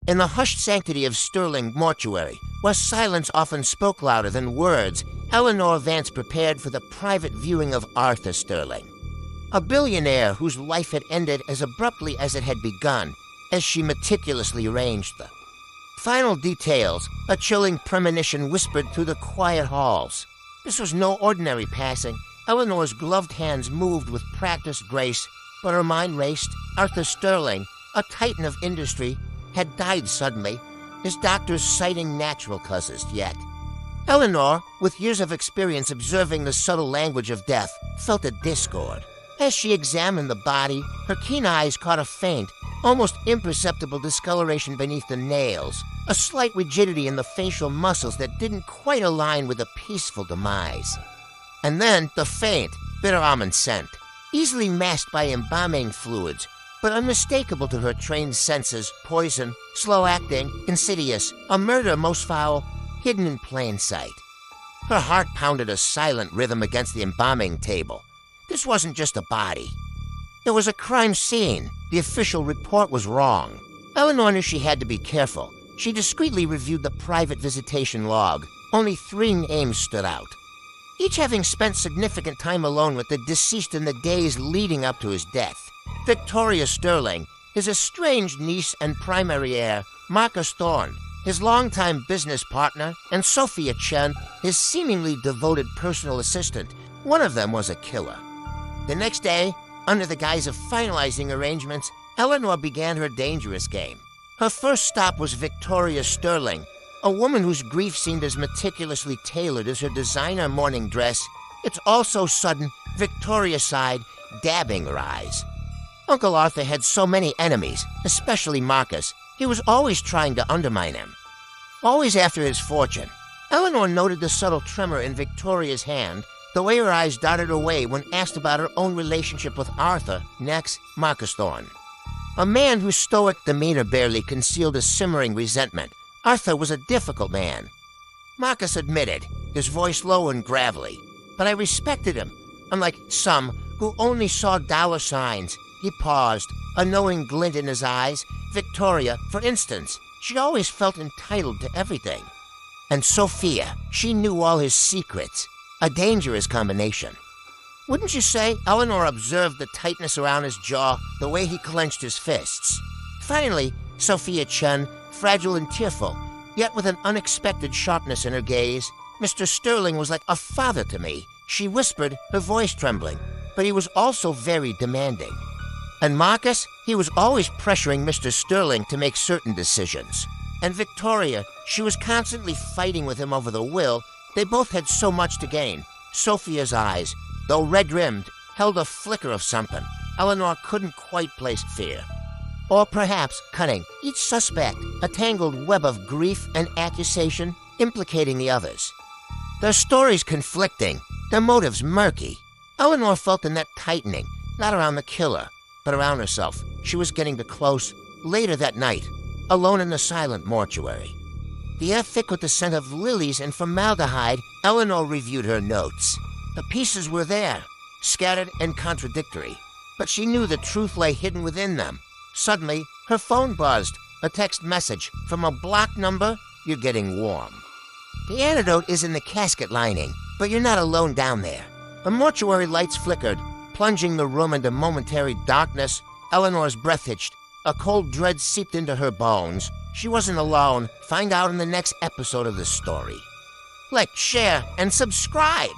In the hushed sanctity of Sterling Mortuary, where silence often spoke louder than words, Eleanor Vance prepared for the private viewing of Arthur Sterling, a billionaire whose life had ended as abruptly as it had begun, as she meticulously arranged the final details. A chilling premonition whispered through the quiet halls. This was no ordinary passing. Eleanor's gloved hands moved with practiced grace, but her mind raced. Arthur Sterling, a titan of industry, had died suddenly, his doctors citing natural causes yet. Eleanor, with years of experience observing the subtle language of death, felt a discord. As she examined the body, her keen eyes caught a faint, almost imperceptible discoloration beneath the nails, a slight rigidity in the facial muscles that didn't quite align with a peaceful demise. And then the faint, bitter almond scent, easily masked by embalming fluids, but unmistakable to her trained senses, poison, slow-acting, insidious, a murder most foul, hidden in plain sight. Her heart pounded a silent rhythm against the embalming table. This wasn't just a body. It was a crime scene. The official report was wrong. Eleanor knew she had to be careful. She discreetly reviewed the private visitation log. Only 3 names stood out, each having spent significant time alone with the deceased in the days leading up to his death. Victoria Sterling, his estranged niece and primary heir, Marcus Thorne, his longtime business partner, and Sophia Chen, his seemingly devoted personal assistant. One of them was a killer. The next day, under the guise of finalizing arrangements, Eleanor began her dangerous game. Her first stop was Victoria Sterling, a woman whose grief seemed as meticulously tailored as her designer morning dress. It's also sudden, Victoria sighed, dabbing her eyes. Uncle Arthur had so many enemies, especially Marcus. He was always trying to undermine him, always after his fortune. Eleanor noted the subtle tremor in Victoria's hand, the way her eyes darted away when asked about her own relationship with Arthur. Next, Marcus Thorne, a man whose stoic demeanor barely concealed a simmering resentment. Arthur was a difficult man, Marcus admitted, his voice low and gravelly. But I respected him, unlike some who only saw dollar signs. He paused, a knowing glint in his eyes. Victoria, for instance, she always felt entitled to everything. And Sophia, she knew all his secrets. A dangerous combination. Wouldn't you say? Eleanor observed the tightness around his jaw, the way he clenched his fists. Finally, Sophia Chen, fragile and tearful, yet with an unexpected sharpness in her gaze. Mr. Sterling was like a father to me, she whispered, her voice trembling, but he was also very demanding. And Marcus, he was always pressuring Mr. Sterling to make certain decisions. And Victoria, she was constantly fighting with him over the will. They both had so much to gain. Sophia's eyes, though red-rimmed, held a flicker of something. Eleanor couldn't quite place fear. Or perhaps cunning. Each suspect, a tangled web of grief and accusation, implicating the others. Their stories conflicting, their motives murky. Eleanor felt the net tightening, not around the killer, but around herself. She was getting too close. Later that night, alone in the silent mortuary, the air thick with the scent of lilies and formaldehyde, Eleanor reviewed her notes. The pieces were there, scattered and contradictory, but she knew the truth lay hidden within them. Suddenly, her phone buzzed, a text message from a blocked number. You're getting warm. The antidote is in the casket lining, but you're not alone down there. The mortuary lights flickered, plunging the room into momentary darkness. Eleanor's breath hitched. A cold dread seeped into her bones. She wasn't alone. Find out in the next episode of the story. Like, share, and subscribe!